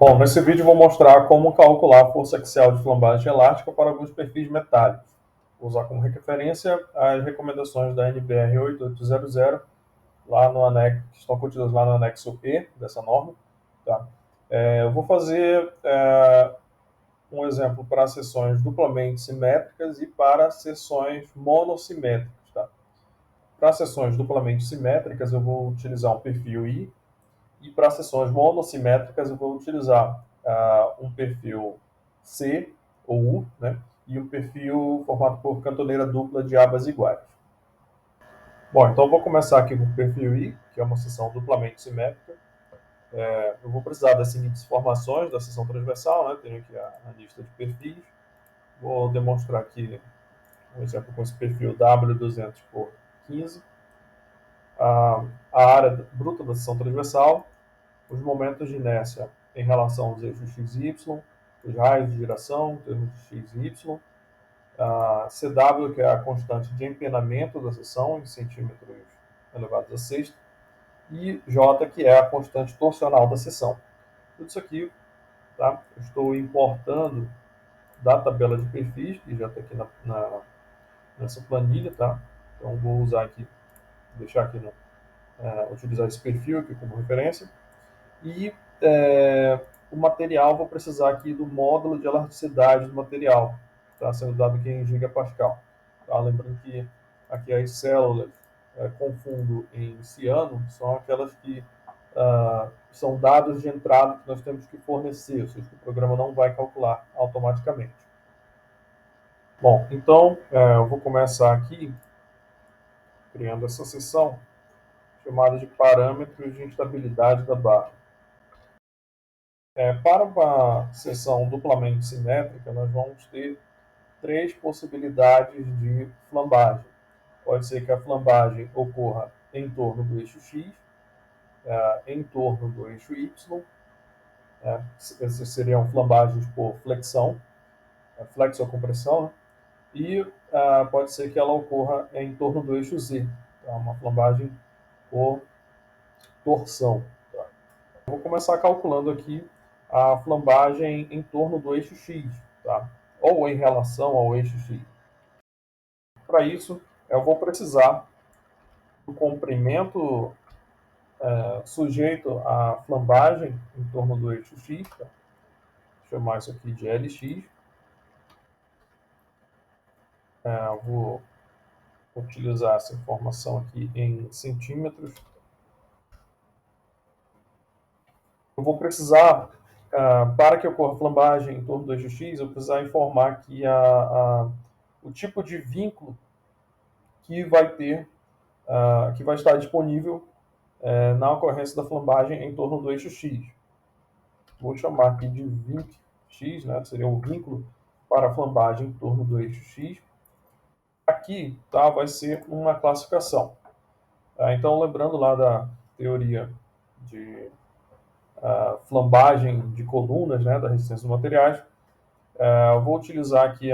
Bom, nesse vídeo eu vou mostrar como calcular a força axial de flambagem elástica para alguns perfis metálicos. Vou usar como referência as recomendações da NBR 8800, lá no anexo, que estão contidas lá no anexo E dessa norma. Tá? Eu vou fazer um exemplo para seções duplamente simétricas e para seções monossimétricas. Tá? Para seções duplamente simétricas, eu vou utilizar um perfil I, e para seções monossimétricas eu vou utilizar um perfil C ou U, né? E um perfil formado por cantoneira dupla de abas iguais. Bom, então eu vou começar aqui com o perfil I, que é uma seção duplamente simétrica. Eu vou precisar das seguintes informações da seção transversal, né? Tenho aqui a lista de perfis. Vou demonstrar aqui um exemplo com esse perfil W200 por 15. A área bruta da seção transversal, os momentos de inércia em relação aos eixos x e y, os raios de giração, termos de x e y, a CW, que é a constante de empenamento da seção, em centímetros elevados a sexta, e J, que é a constante torsional da seção. Tudo isso aqui, tá? Eu estou importando da tabela de perfis, que já está aqui nessa planilha, tá? Então vou usar aqui, deixar aqui, utilizar esse perfil aqui como referência. E o material, vou precisar aqui do módulo de elasticidade do material, tá? Sendo dado aqui em gigapascal. Tá? Lembrando que aqui as células com fundo em ciano são aquelas que são dados de entrada que nós temos que fornecer, ou seja, que o programa não vai calcular automaticamente. Bom, então eu vou começar aqui criando essa seção chamada de parâmetros de instabilidade da barra. Para uma seção duplamente simétrica, nós vamos ter três possibilidades de flambagem. Pode ser que a flambagem ocorra em torno do eixo X, em torno do eixo Y. Essas seriam flambagens por flexão, flexocompressão, né? E pode ser que ela ocorra em torno do eixo Z, tá? Uma flambagem por torção. Tá? Vou começar calculando aqui a flambagem em torno do eixo X, tá? Ou em relação ao eixo X. Para isso, eu vou precisar do comprimento sujeito à flambagem em torno do eixo X. Tá? Vou chamar isso aqui de LX. Vou utilizar essa informação aqui em centímetros. Eu vou precisar, para que ocorra flambagem em torno do eixo X, eu vou precisar informar aqui o tipo de vínculo que vai ter, que vai estar disponível na ocorrência da flambagem em torno do eixo X. Vou chamar aqui de vinc X, né? Seria o vínculo para a flambagem em torno do eixo X. Aqui vai ser uma classificação. Então, lembrando lá da teoria de flambagem de colunas, né, da resistência dos materiais, eu vou utilizar aqui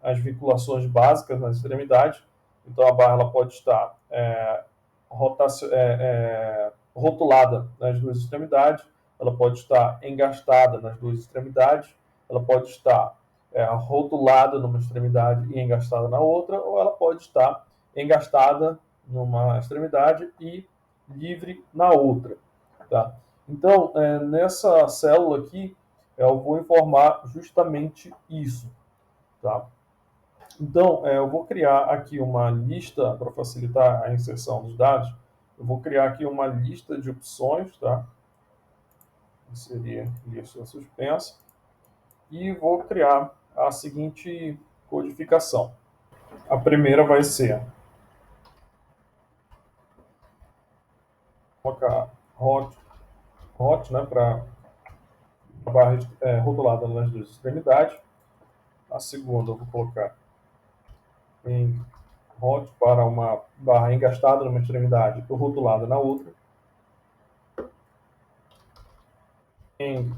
as vinculações básicas nas extremidades. Então, a barra ela pode estar rotulada nas duas extremidades, ela pode estar engastada nas duas extremidades, ela pode estar rotulada numa extremidade e engastada na outra, ou ela pode estar engastada numa extremidade e livre na outra. Tá? Então, nessa célula aqui, eu vou informar justamente isso. Tá? Então, eu vou criar aqui uma lista para facilitar a inserção dos dados. Eu vou criar aqui uma lista de opções, tá? Inserir lista suspensa. E vou criar a seguinte codificação. A primeira vai ser colocar hot, né, para a barra rotulada nas duas extremidades. A segunda eu vou colocar em hot para uma barra engastada numa extremidade e rotulada na outra. Eng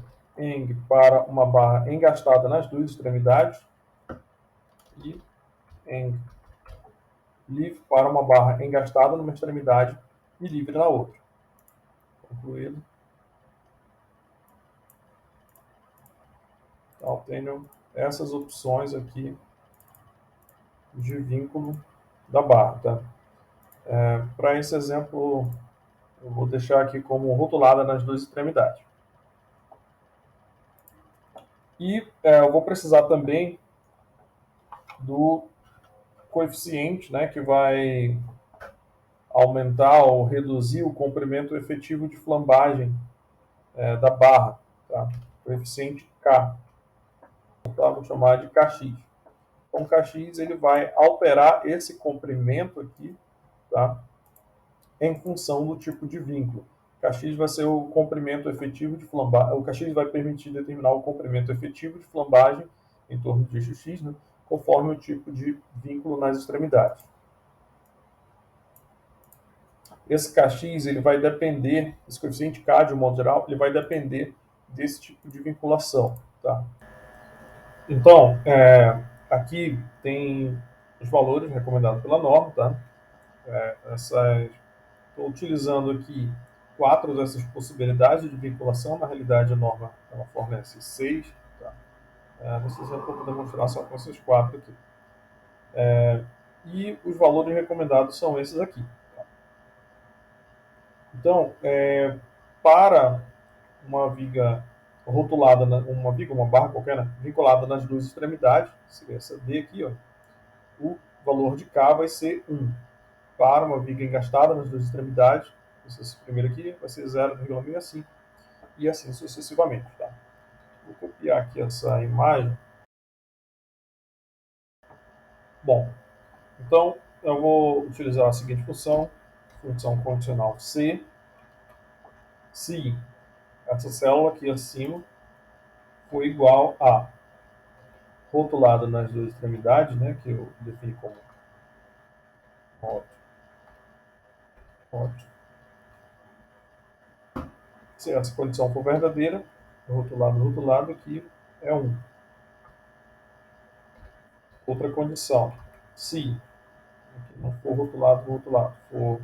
para uma barra engastada nas duas extremidades. E eng livre para uma barra engastada numa extremidade e livre na outra. Concluído. Então, tenho essas opções aqui de vínculo da barra. Tá? Para esse exemplo, eu vou deixar aqui como rotulada nas duas extremidades. E eu vou precisar também do coeficiente, né, que vai aumentar ou reduzir o comprimento efetivo de flambagem da barra. Tá? Coeficiente K. Tá? Vou chamar de Kx. Então, Kx ele vai alterar esse comprimento aqui, tá? Em função do tipo de vínculo. Kx vai ser o comprimento efetivo de flambagem. O Kx vai permitir determinar o comprimento efetivo de flambagem em torno de eixo X, né, conforme o tipo de vínculo nas extremidades. Esse Kx ele vai depender, esse coeficiente K, de um modo geral, ele vai depender desse tipo de vinculação. Tá? Então, aqui tem os valores recomendados pela norma. Tá? Estou utilizando aqui 4 dessas possibilidades de vinculação. Na realidade, a norma ela fornece 6. Tá? Nesse exemplo, eu vou demonstrar só com esses 4 aqui. E os valores recomendados são esses aqui. Tá? Então, para uma viga rotulada, uma barra qualquer, né, vinculada nas duas extremidades, seria essa D aqui, ó, o valor de K vai ser 1. Para uma viga engastada nas duas extremidades, esse primeiro aqui vai ser 0,65 e assim sucessivamente. Tá? Vou copiar aqui essa imagem. Bom, então eu vou utilizar a seguinte função condicional C, se essa célula aqui acima for igual a rotulada nas duas extremidades, né, que eu defini como hot. Se essa condição for verdadeira, rotulado aqui é 1. Outra condição, se não for rotulado, for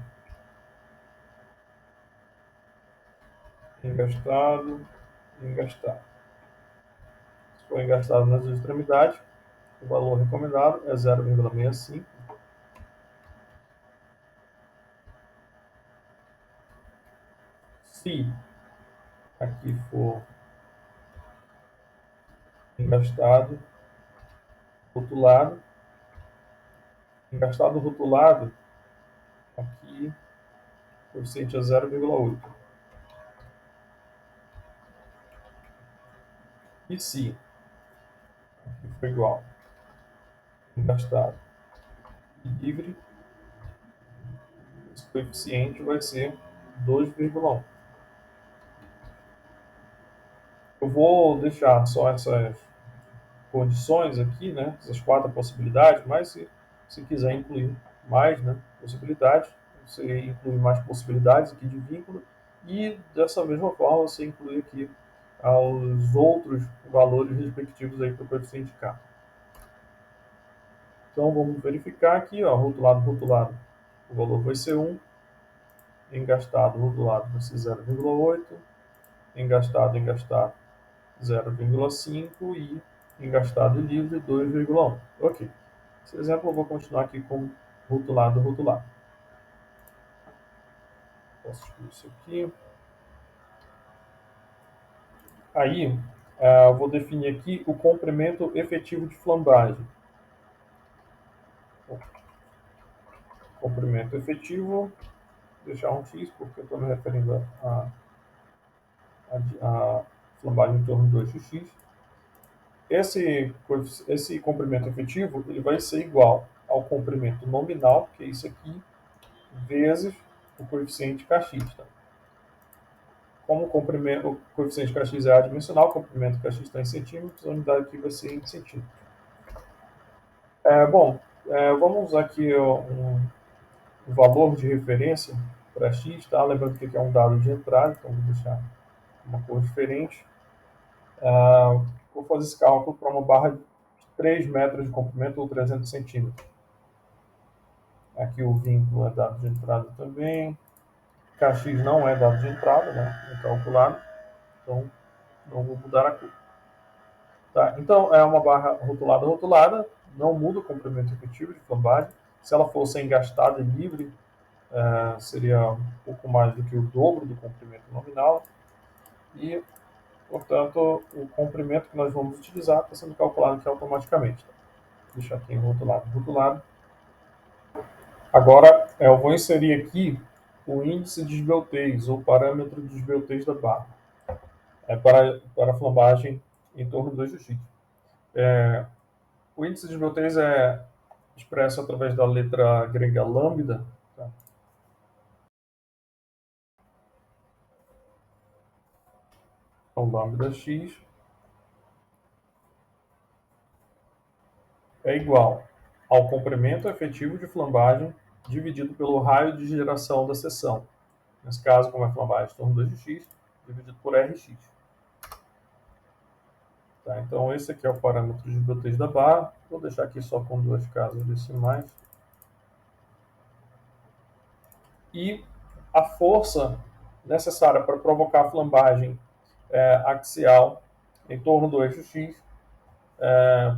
engastado. Se for engastado nas duas extremidades, o valor recomendado é 0,65. Se aqui for engastado, rotulado, aqui o coeficiente é 0,8. E se aqui for igual, engastado e livre, esse coeficiente vai ser 2,1. Eu vou deixar só essas condições aqui, né, essas 4 possibilidades, mas se quiser incluir mais, né, possibilidades, você inclui mais possibilidades aqui de vínculo e dessa mesma forma você inclui aqui os outros valores respectivos aí para o coeficiente K. Então vamos verificar aqui, ó, rotulado, o valor vai ser 1, engastado, rotulado vai ser 0,8, engastado, 0,5 e engastado e livre 2,1. Ok. Esse exemplo eu vou continuar aqui com rotulado. Posso excluir isso aqui. Aí, eu vou definir aqui o comprimento efetivo de flambagem. Comprimento efetivo, deixar um X, porque eu estou me referindo a flambagem em torno de 2x. Esse comprimento efetivo ele vai ser igual ao comprimento nominal, que é isso aqui, vezes o coeficiente Kx. Tá? Como o coeficiente Kx é adimensional, o comprimento Kx está em centímetros, a unidade aqui vai ser em centímetros. Vamos usar aqui um valor de referência para x, tá? Lembrando que aqui é um dado de entrada, então vou deixar uma cor diferente. Vou fazer esse cálculo para uma barra de 3 metros de comprimento ou 300 centímetros. Aqui o vínculo é dado de entrada também. Kx não é dado de entrada, né? É calculado. Então, não vou mudar a cor. Tá? Então, é uma barra rotulada, não muda o comprimento efetivo de flambagem. Se ela fosse engastada e livre, seria um pouco mais do que o dobro do comprimento nominal. E, portanto, o comprimento que nós vamos utilizar está sendo calculado aqui automaticamente. Tá? Deixar aqui em rotulado. Agora, eu vou inserir aqui o índice de esbeltez, ou parâmetro de esbeltez da barra, para a flambagem em torno do eixo X. O índice de esbeltez é expresso através da letra grega lambda. Tá? Então, lambda x é igual ao comprimento efetivo de flambagem dividido pelo raio de geração da seção. Nesse caso, como é flambagem em torno de x, dividido por Rx. Tá? Então, esse aqui é o parâmetro de esbeltez da barra. Vou deixar aqui só com duas casas decimais. E a força necessária para provocar a flambagem axial em torno do eixo X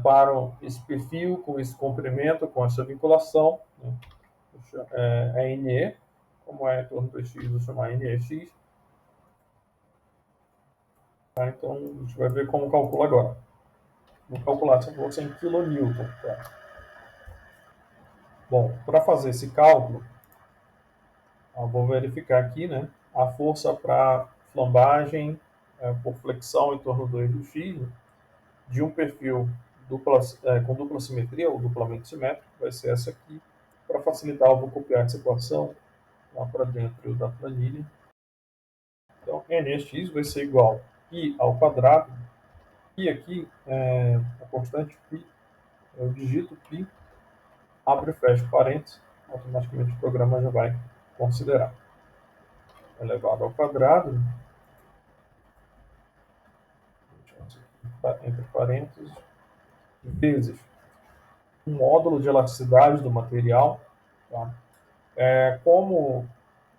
para esse perfil, com esse comprimento, com essa vinculação, né? É NE, como é em torno do X, vou chamar NEX. Tá? Então, a gente vai ver como calcula agora. Vou calcular essa força em kN. Tá? Bom, para fazer esse cálculo, vou verificar aqui, né, a força para flambagem por flexão em torno do eixo X, né, de um perfil com dupla simetria ou duplamente simétrico, vai ser essa aqui. Para facilitar, eu vou copiar essa equação lá para dentro da planilha. Então, NX vai ser igual a π ao quadrado, e aqui a constante π, eu digito π, abre e fecha parênteses, automaticamente o programa já vai considerar. Elevado ao quadrado, entre parênteses, vezes o módulo de elasticidade do material. Tá? Como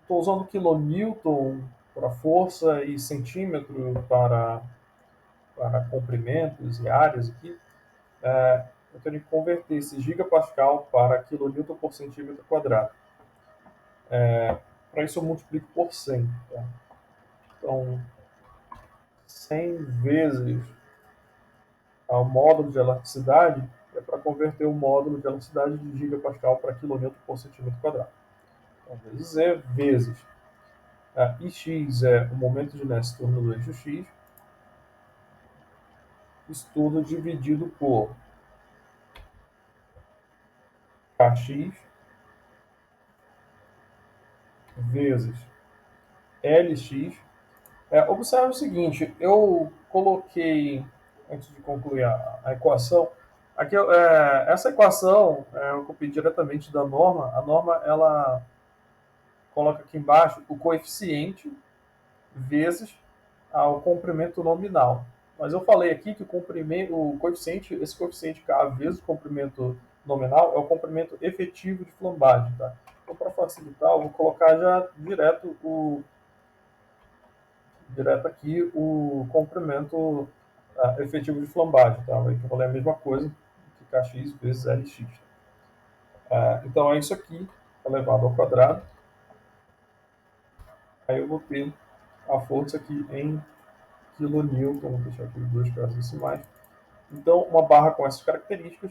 estou usando kilonewton para força e centímetro para comprimentos e áreas aqui, eu tenho que converter esse gigapascal para kilonewton por centímetro quadrado. Para isso eu multiplico por 100. Tá? Então, 100 vezes o módulo de elasticidade é para converter o módulo de elasticidade de gigapascal para quilonewton por centímetro quadrado. Então, vezes E, vezes Ix é o momento de inércia em torno do eixo X, isso tudo dividido por Kx vezes Lx. Observe o seguinte, eu coloquei, antes de concluir a equação, aqui, essa equação eu copiei diretamente da norma. A norma ela coloca aqui embaixo o coeficiente vezes o comprimento nominal. Mas eu falei aqui que esse coeficiente K vezes o comprimento nominal é o comprimento efetivo de flambagem. Tá? Então, para facilitar, eu vou colocar já direto aqui o comprimento efetivo de flambagem. Tá? Eu vou ler a mesma coisa que Kx vezes Lx. Então, é isso aqui elevado ao quadrado. Aí eu vou ter a força aqui em kN, vou deixar aqui dois casos decimais. Então, uma barra com essas características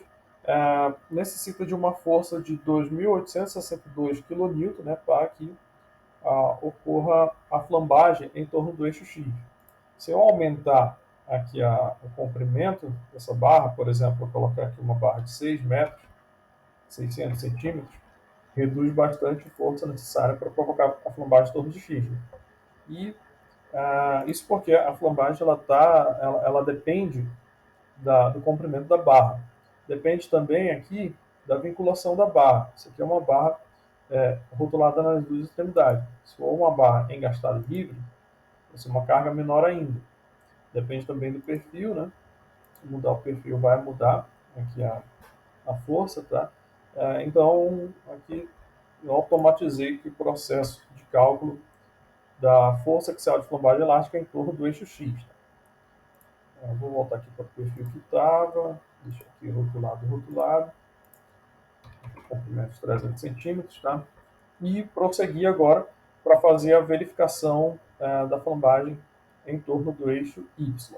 necessita de uma força de 2.862 kN, né, para que ocorra a flambagem em torno do eixo X. Se eu aumentar aqui o comprimento dessa barra, por exemplo, vou colocar aqui uma barra de 6 metros, 600 centímetros, reduz bastante a força necessária para provocar a flambagem em torno de X. Né? E isso porque a flambagem ela depende do comprimento da barra. Depende também aqui da vinculação da barra. Isso aqui é uma barra rotulada nas duas extremidades. Se for uma barra engastada livre, vai ser uma carga menor ainda. Depende também do perfil, né? Se mudar o perfil, vai mudar aqui a força, tá? Então, aqui eu automatizei aqui o processo de cálculo da força axial de flambagem elástica em torno do eixo X. Vou voltar aqui para o perfil que estava, deixa aqui rotulado, comprimento de 300 centímetros, tá? E prosseguir agora para fazer a verificação da flambagem em torno do eixo Y.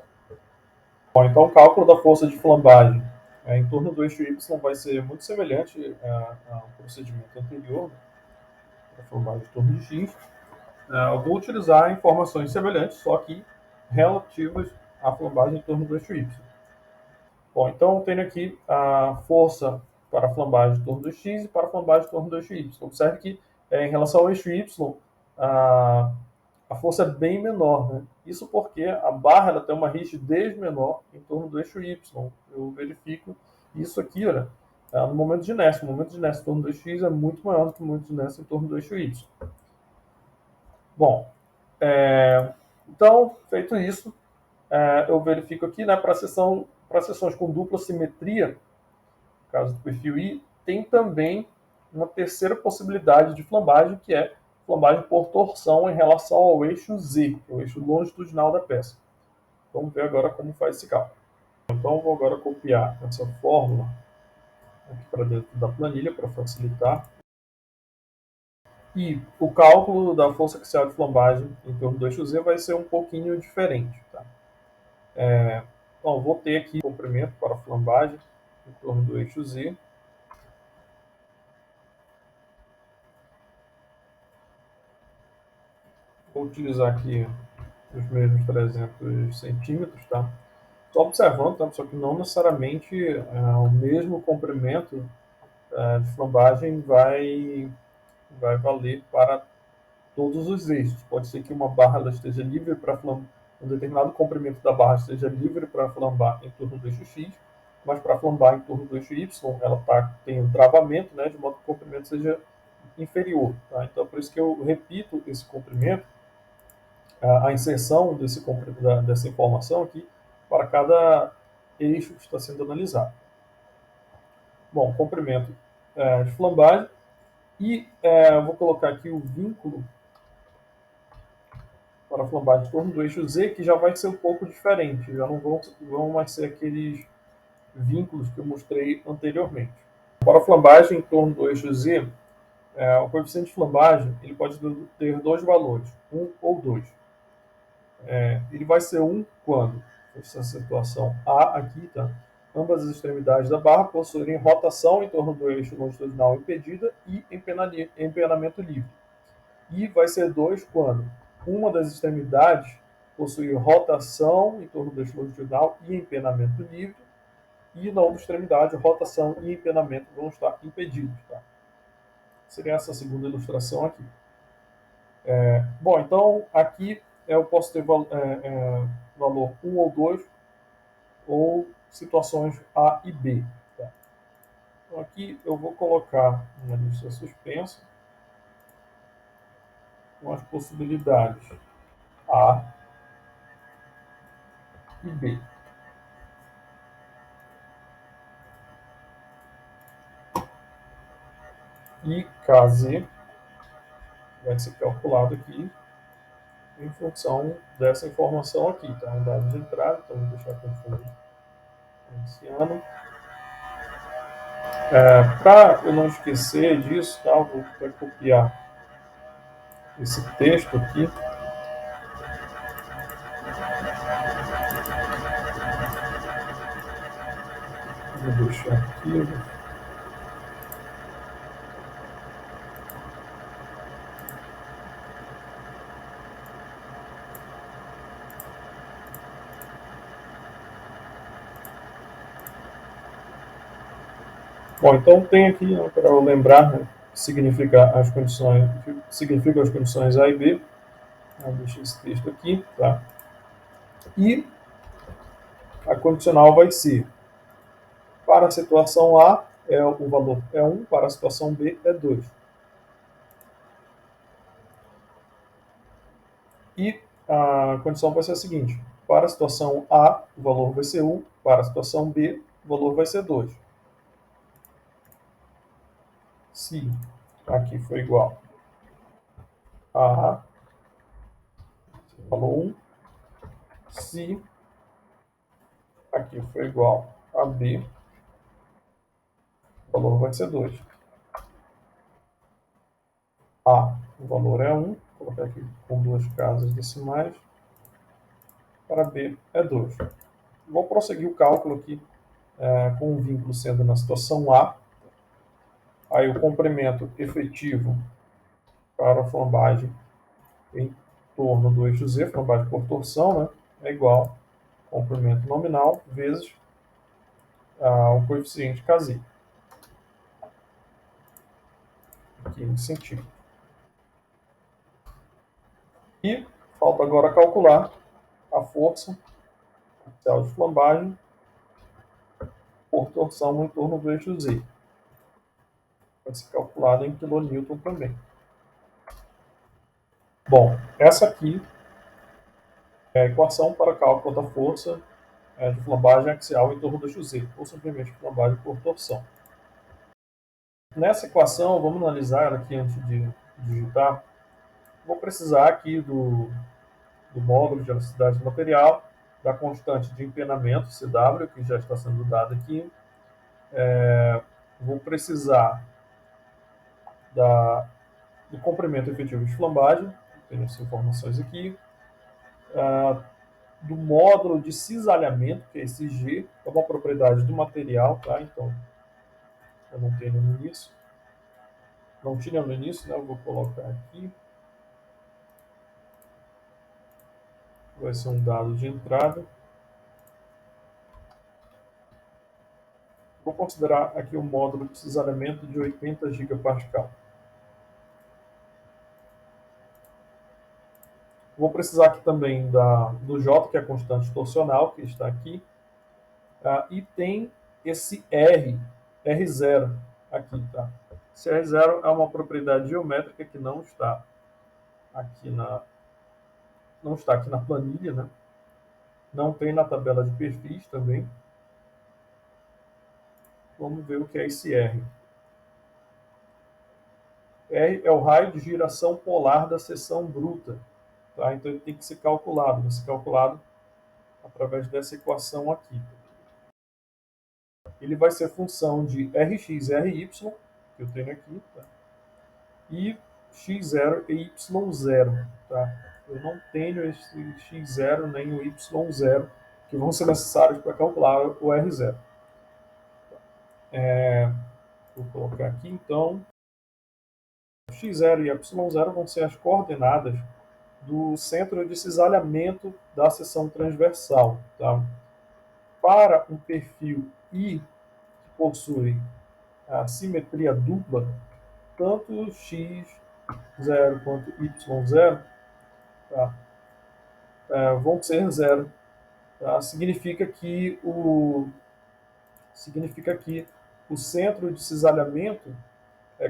Bom, então o cálculo da força de flambagem em torno do eixo Y vai ser muito semelhante ao procedimento anterior, da flambagem em torno de X. Eu vou utilizar informações semelhantes, só que relativas à flambagem em torno do eixo Y. Bom, então eu tenho aqui a força para a flambagem em torno do X e para a flambagem em torno do eixo Y. Observe que em relação ao eixo Y, a força é bem menor, né? Isso porque a barra ela tem uma rigidez menor em torno do eixo Y. Eu verifico isso aqui, olha, no momento de inércia. O momento de inércia em torno do eixo X é muito maior do que o momento de inércia em torno do eixo Y. Bom, então, feito isso, eu verifico aqui, né, para seções com dupla simetria, no caso do perfil I, tem também uma terceira possibilidade de flambagem, que é flambagem por torção em relação ao eixo Z, que é o eixo longitudinal da peça. Vamos ver agora como faz esse cálculo. Então, eu vou agora copiar essa fórmula aqui para dentro da planilha, para facilitar. E o cálculo da força axial de flambagem em torno do eixo Z vai ser um pouquinho diferente. Tá? Então, vou ter aqui o comprimento para a flambagem em torno do eixo Z. Vou utilizar aqui os mesmos 300 centímetros, tá? Só observando, tá? Só que não necessariamente o mesmo comprimento de flambagem vai valer para todos os eixos. Pode ser que uma barra ela esteja livre para flambar, um determinado comprimento da barra esteja livre para flambar em torno do eixo X, mas para flambar em torno do eixo Y, ela tem um travamento, né, de modo que o comprimento seja inferior. Tá? Então, por isso que eu repito esse comprimento, a inserção dessa informação aqui para cada eixo que está sendo analisado. Bom, comprimento de flambagem. E eu vou colocar aqui o vínculo para a flambagem em torno do eixo Z, que já vai ser um pouco diferente. Já não vão mais ser aqueles vínculos que eu mostrei anteriormente. Para a flambagem em torno do eixo Z, o coeficiente de flambagem ele pode ter dois valores, 1 ou 2. Ele vai ser 1 quando essa situação A aqui, tá? Ambas as extremidades da barra possuírem rotação em torno do eixo longitudinal impedida e empenamento livre. E vai ser 2 quando uma das extremidades possui rotação em torno do eixo longitudinal e empenamento livre, e na outra extremidade, rotação e empenamento vão estar impedidos. Tá? Seria essa segunda ilustração aqui. Bom, então aqui eu posso ter valor 1 ou 2, ou situações A e B. Tá? Então aqui eu vou colocar uma lista suspensa com as possibilidades A e B. E KZ vai ser calculado aqui em função dessa informação aqui, tá? Um dado de entrada, então vou deixar com fundo iniciando. Para eu não esquecer disso, tá? Vou copiar esse texto aqui. Vou deixar aqui. Bom, então tem aqui, né, para eu lembrar, né, significa as condições A e B. Vou deixar esse texto aqui, tá? E a condicional vai ser, para a situação A, o valor é 1, para a situação B é 2. E a condição vai ser a seguinte, para a situação A, o valor vai ser 1, para a situação B, o valor vai ser 2. Se aqui for igual a valor 1, se aqui foi igual a B, o valor vai ser 2. A, o valor é 1, vou colocar aqui com duas casas decimais, para B é 2. Vou prosseguir o cálculo aqui com o vínculo sendo na situação A, aí o comprimento efetivo para a flambagem em torno do eixo Z, flambagem por torção, né, é igual ao comprimento nominal vezes o coeficiente Kz, aqui em centímetro. E falta agora calcular a força axial de flambagem por torção em torno do eixo Z. Vai ser calculada em kN também. Bom, essa aqui é a equação para cálculo da força de flambagem axial em torno do eixo Z, ou simplesmente flambagem por torção. Nessa equação, vamos analisar ela aqui antes de digitar. Vou precisar aqui do módulo de elasticidade do material, da constante de empenamento, CW, que já está sendo dada aqui. Vou precisar do comprimento efetivo de flambagem, tenho essas informações aqui. Do módulo de cisalhamento, que é esse G, é uma propriedade do material, tá? Então, eu não tenho no início. Não tinha no início, né? Eu vou colocar aqui. Vai ser um dado de entrada. Vou considerar aqui o módulo de cisalhamento de 80 gigapascal. Vou precisar aqui também do J, que é a constante torsional, que está aqui. E tem esse R0 aqui, tá? Esse R0 é uma propriedade geométrica que não está aqui na planilha, né? Não tem na tabela de perfis também. Vamos ver o que é esse R. R é o raio de giração polar da seção bruta. Tá? Então ele tem que ser calculado. Vai ser calculado através dessa equação aqui. Ele vai ser função de Rx e Ry, que eu tenho aqui, tá? E x0 e y0. Tá? Eu não tenho esse x0 nem o y0, que vão ser necessários para calcular o R0. Vou colocar aqui, então, x0 e y0 vão ser as coordenadas do centro de cisalhamento da seção transversal. Tá? Para um perfil I que possui a simetria dupla, tanto x0 quanto y0 tá? Vão ser zero. Tá? Significa que o centro de cisalhamento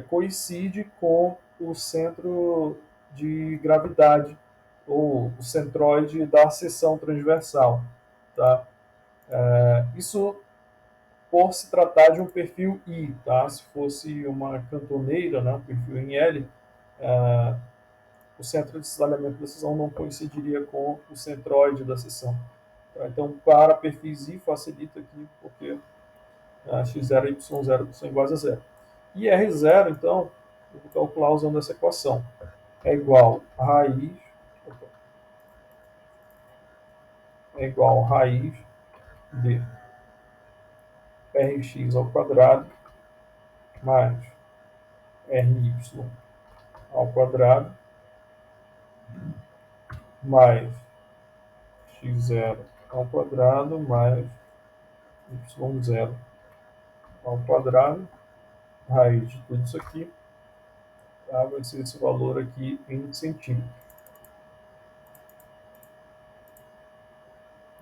coincide com o centro de gravidade, ou o centroide da seção transversal. Tá? Isso por se tratar de um perfil I. Tá? Se fosse uma cantoneira, né, um perfil em L, o centro de cisalhamento da seção não coincidiria com o centroide da seção. Tá? Então, para perfis I, facilita aqui, porque x0 e y0 são iguais a zero. E R0, então, eu vou calcular usando essa equação. É igual a raiz de Rx ao quadrado mais Ry ao quadrado mais x0 ao quadrado mais y0 ao quadrado, raiz de tudo isso aqui, tá? Vai ser esse valor aqui em centímetros.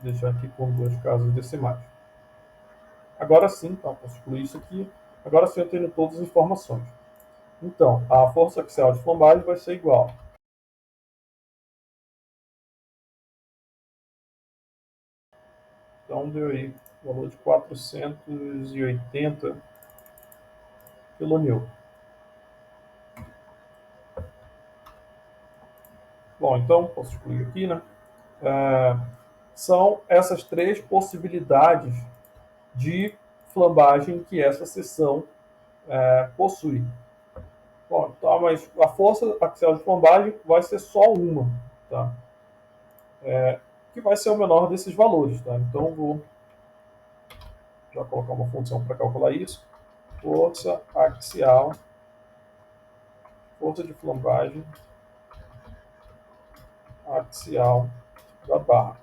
Vou deixar aqui com duas casas decimais. Agora sim, tá? Posso excluir isso aqui. Agora sim eu tenho todas as informações. Então, a força axial de flambagem vai ser igual. Então deu aí o valor de 480 kN. Bom, então posso excluir aqui, né? são essas três possibilidades de flambagem que essa seção possui. Bom, tá, mas a força axial de flambagem vai ser só uma, tá? Que vai ser o menor desses valores, tá? Então vou já colocar uma função para calcular isso. Força axial, força de flambagem axial da barra.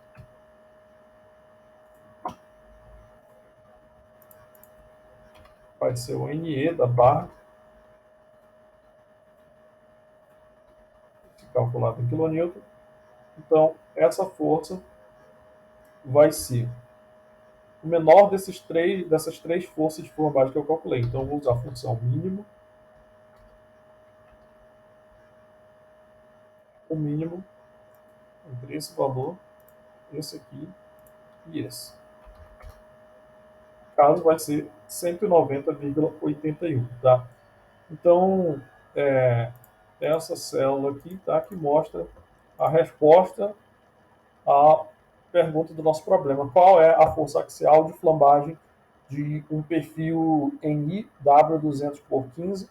Vai ser o NE da barra, calculado em quilonewton. Então, essa força vai ser o menor dessas três forças de flambagem que eu calculei. Então, eu vou usar a função mínimo, o mínimo entre esse valor, esse aqui e esse. O caso vai ser 190,81, tá? Então, essa célula aqui, tá, que mostra a resposta à pergunta do nosso problema. Qual é a força axial de flambagem de um perfil em IW200 por 15,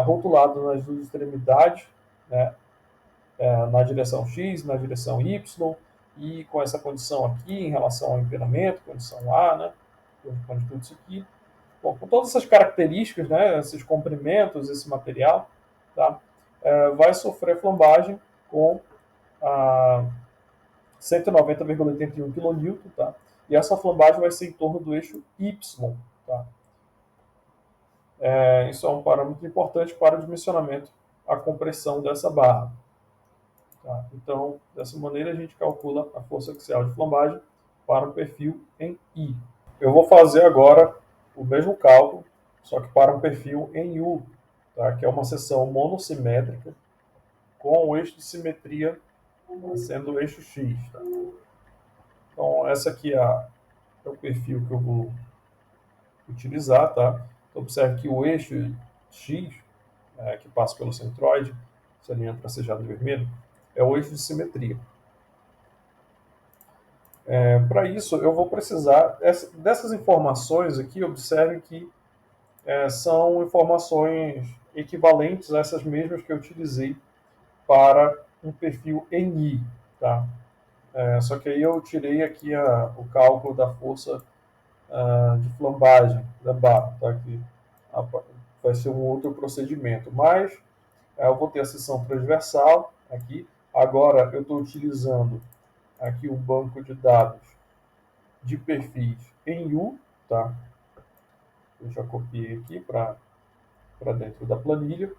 rotulado nas duas extremidades, né, na direção X, na direção Y, e com essa condição aqui em relação ao empenamento, condição A, né, com tudo isso aqui. Bom, com todas essas características, né, esses comprimentos, esse material, tá, vai sofrer flambagem com 190,81 kN, tá? E essa flambagem vai ser em torno do eixo Y, tá? Isso é um parâmetro importante para o dimensionamento, a compressão dessa barra. Tá? Então, dessa maneira, a gente calcula a força axial de flambagem para o perfil em I. Eu vou fazer agora o mesmo cálculo, só que para um perfil em U, tá? Que é uma seção monossimétrica com o eixo de simetria sendo o eixo X. Tá? Então, essa aqui é o perfil que eu vou utilizar. Tá? Então, observe que o eixo X, que passa pelo centroide, essa linha tracejada em vermelho, é o eixo de simetria. Para isso, eu vou precisar dessas informações aqui. Observe que são informações equivalentes a essas mesmas que eu utilizei para um perfil em I. Tá? Só que aí eu tirei aqui o cálculo da força de flambagem da barra, tá? Que vai ser um outro procedimento. Mas eu vou ter a seção transversal aqui. Agora eu estou utilizando aqui um banco de dados de perfis em U, tá? Eu já copiei aqui para dentro da planilha.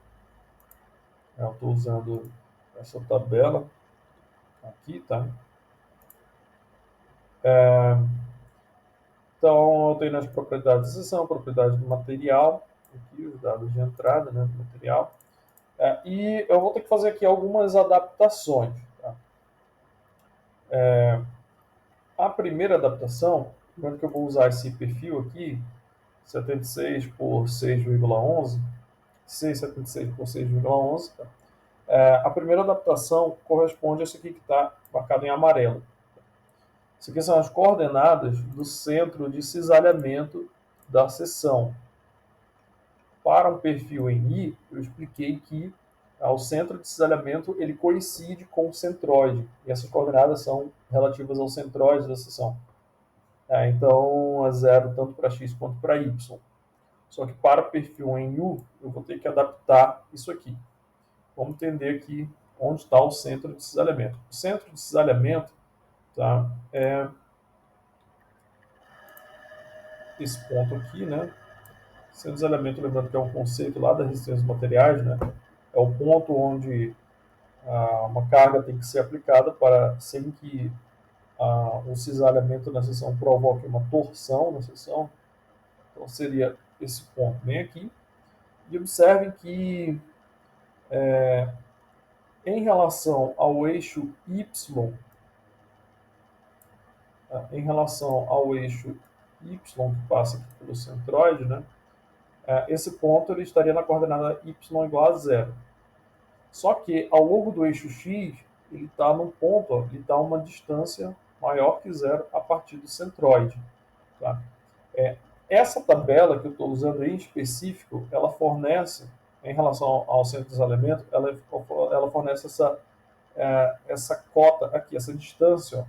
Eu estou usando essa tabela aqui, tá? Então, eu tenho nas propriedades de seção, propriedades do material, aqui os dados de entrada, né, do material. E eu vou ter que fazer aqui algumas adaptações. Tá? A primeira adaptação, lembrando que eu vou usar esse perfil aqui, 76 por 6,11, 676 por 6,11. Tá? A primeira adaptação corresponde a isso aqui que está marcado em amarelo. Isso aqui são as coordenadas do centro de cisalhamento da seção. Para um perfil em I, eu expliquei que o centro de cisalhamento ele coincide com o centroide. E essas coordenadas são relativas ao centroide da seção. Então, é zero tanto para X quanto para Y. Só que para o perfil em U, eu vou ter que adaptar isso aqui. Vamos entender aqui onde está o centro de cisalhamento. O centro de cisalhamento, tá, é esse ponto aqui, né? Centro de cisalhamento, lembrando que é um conceito lá da resistência dos materiais, né? É o ponto onde uma carga tem que ser aplicada sem que o cisalhamento na seção provoque uma torção na seção. Então seria esse ponto bem aqui. E observem que em relação ao eixo Y, que passa aqui pelo centroide, né? Esse ponto ele estaria na coordenada y igual a 0. Só que ao longo do eixo x, ele está num ponto, ele está a uma distância maior que zero a partir do centroide. Tá? Essa tabela que eu estou usando em específico, ela fornece, em relação ao centro dos elementos, ela fornece essa cota aqui, essa distância, ó,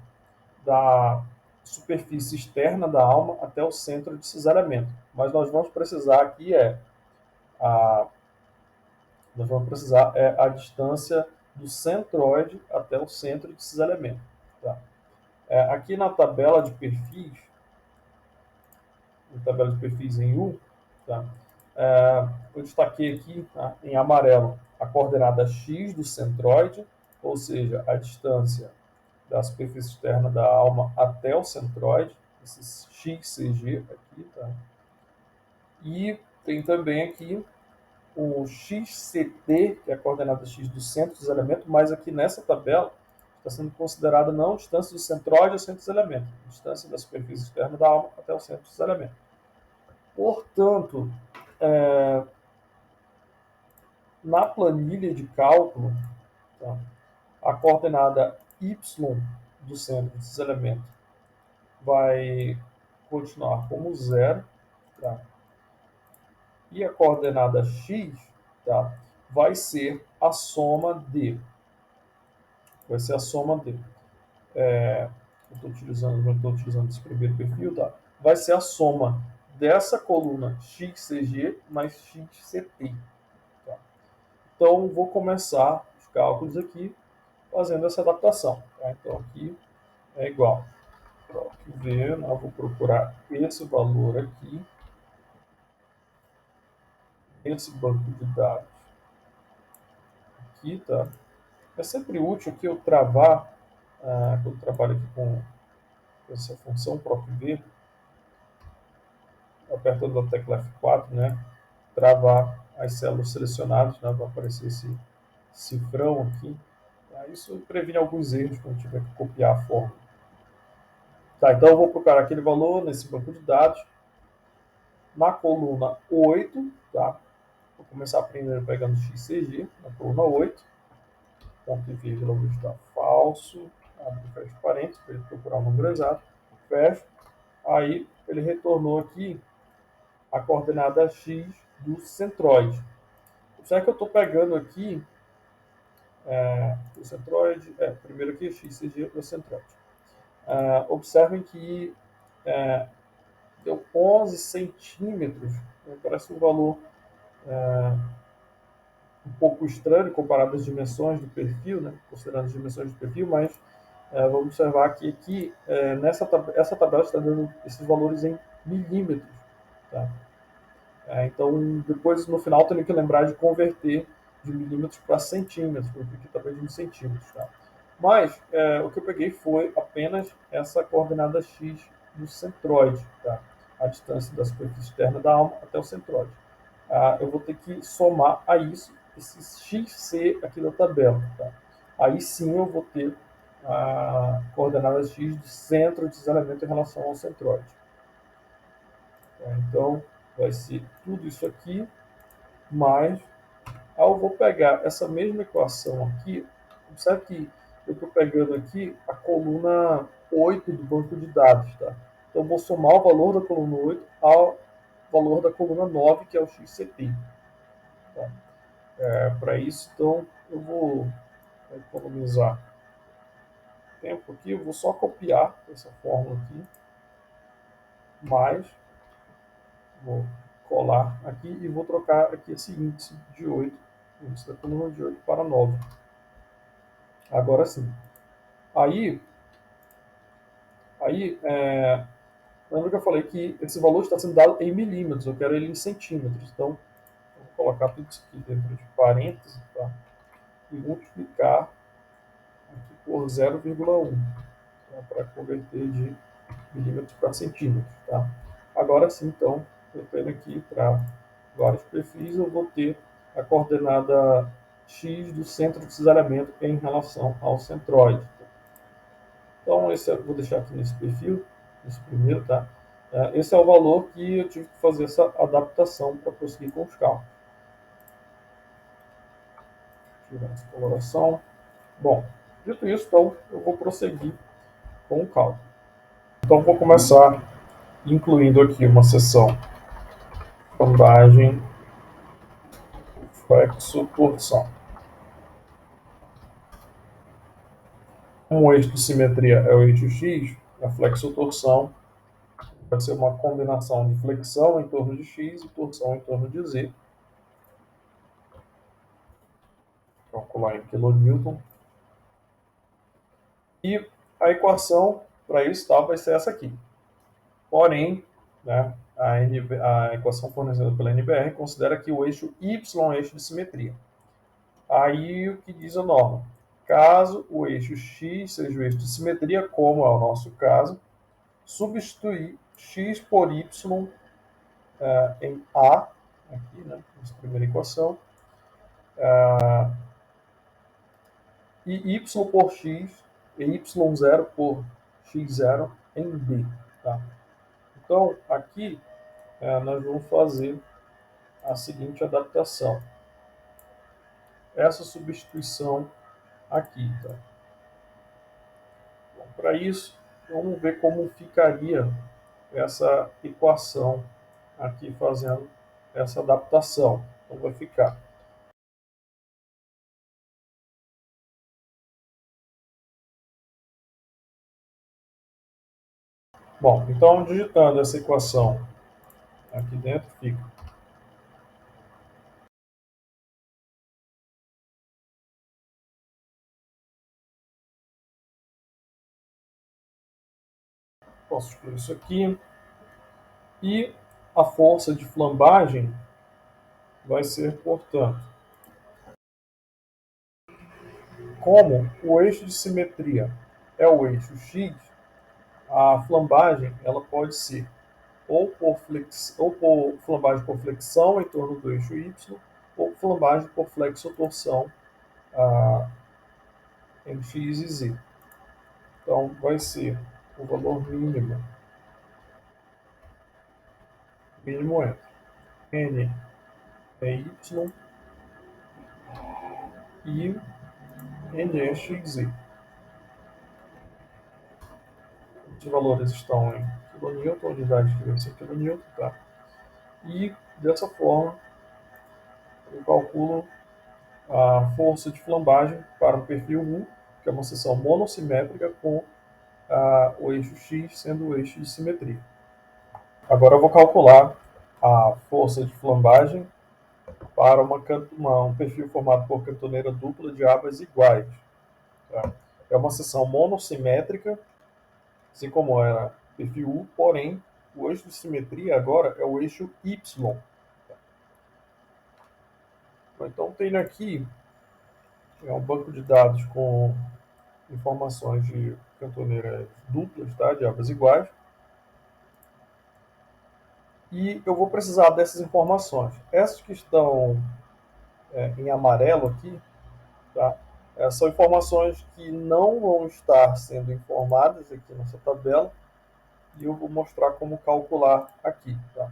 da superfície externa da alma até o centro de cisalhamento. Mas nós vamos precisar aqui a, a distância do centroide até o centro de cisalhamento. Tá? Aqui na tabela de perfis, em U, tá? Eu destaquei aqui, tá, em amarelo, a coordenada x do centroide, ou seja, a distância da superfície externa da alma até o centroide, esse XCG aqui, tá? E tem também aqui o XCT, que é a coordenada x do centro dos elementos, mas aqui nessa tabela está sendo considerada não a distância do centroide ao centro dos elementos, a distância da superfície externa da alma até o centro dos elementos. Portanto, na planilha de cálculo, tá, a coordenada y do centro desses elementos vai continuar como zero, tá? E a coordenada x, tá, vai ser a soma de. Vai ser a soma de. Eu estou utilizando esse primeiro perfil, tá? Vai ser a soma dessa coluna XCG mais XCT. Tá? Então, vou começar os cálculos aqui fazendo essa adaptação. Tá? Então, aqui é igual. Ver, eu vou procurar esse valor aqui, esse banco de dados aqui, tá? É sempre útil que eu travar, quando eu trabalho aqui com essa função PROC-V, apertando a tecla F4, né? Travar as células selecionadas, né? Vai aparecer esse cifrão aqui. Tá? Isso previne alguns erros quando tiver que copiar a fórmula. Tá, então eu vou procurar aquele valor nesse banco de dados. Na coluna 8, tá? Vou começar primeiro pegando XCG, na coluna 8, ponto e vírgula, vou estar falso, abre e fecha parênteses, para ele procurar o número exato, fecha, aí ele retornou aqui a coordenada x do centroide. Já que eu estou pegando aqui o centroide, primeiro aqui XCG para o centroide. Observem que deu 11 centímetros, parece um valor um pouco estranho comparado às dimensões do perfil, né? Considerando as dimensões do perfil, mas vamos observar que aqui, essa tabela está dando esses valores em milímetros. Tá? Então, depois, no final, tenho que lembrar de converter de milímetros para centímetros, porque aqui está pedindo centímetros. Tá? Mas, o que eu peguei foi apenas essa coordenada x do centroide, tá? A distância da superfície externa da alma até o centroide. Eu vou ter que somar a isso esse xc aqui da tabela. Tá? Aí sim eu vou ter a coordenada x do centro de desalinhamento em relação ao centroide. Então, vai ser tudo isso aqui, mais eu vou pegar essa mesma equação aqui. Observe que eu estou pegando aqui a coluna 8 do banco de dados. Tá? Então, eu vou somar o valor da coluna 8 ao valor da coluna 9, que é o XCT. Tá? Para isso, então, eu vou economizar tempo aqui, eu vou só copiar essa fórmula aqui, mais, vou colar aqui e vou trocar aqui esse índice de 8, índice da coluna de 8 para 9. Agora sim. Aí lembra que eu falei que esse valor está sendo dado em milímetros, eu quero ele em centímetros, então eu vou colocar tudo isso aqui dentro de parênteses, tá? E multiplicar aqui por 0,1, tá? Para converter de milímetros para centímetros. Tá? Agora sim, então, eu tenho aqui para vários perfis, eu vou ter a coordenada x do centro de cisalhamento em relação ao centroide. Então, esse eu vou deixar aqui nesse perfil, nesse primeiro, tá? Esse é o valor que eu tive que fazer essa adaptação para prosseguir com os cálculos. Tirar essa coloração. Bom, dito isso, então, eu vou prosseguir com o cálculo. Então, vou começar incluindo aqui uma seção flambagem, flexo, torção. Como o eixo de simetria é o eixo X, a flexotorção vai ser uma combinação de flexão em torno de X e torção em torno de Z. Calcular em kN. E a equação para isso vai ser essa aqui. Porém, né, a equação fornecida pela NBR considera que o eixo Y é um eixo de simetria. Aí o que diz a norma? Caso o eixo X seja o eixo de simetria, como é o nosso caso, substituir X por Y em A, aqui, né, nessa primeira equação, e Y por X e Y0 por X0 em B. Tá? Então, aqui nós vamos fazer a seguinte adaptação. Essa substituição aqui. Tá? Para isso, vamos ver como ficaria essa equação aqui fazendo essa adaptação. Então, vai ficar bom. Então, digitando essa equação aqui dentro, fica posso excluir isso aqui. E a força de flambagem vai ser, portanto, como o eixo de simetria é o eixo X, a flambagem ela pode ser ou por flambagem por flexão em torno do eixo Y, ou flambagem por flexotorção em X e Z. Então, vai ser o valor mínimo é N é Y e N é XZ. Os valores estão em kN, unidade de deve ser kN, tá? E dessa forma eu calculo a força de flambagem para o perfil 1, que é uma seção monossimétrica com o eixo X sendo o eixo de simetria. Agora eu vou calcular a força de flambagem para um perfil formado por cantoneira dupla de abas iguais. Tá? É uma seção monossimétrica, assim como era perfil U, porém o eixo de simetria agora é o eixo Y. Então tem aqui um banco de dados com informações de cantoneiras duplas, tá? De abas iguais. E eu vou precisar dessas informações. Essas que estão em amarelo aqui, tá? São informações que não vão estar sendo informadas aqui nessa tabela, e eu vou mostrar como calcular aqui. Tá?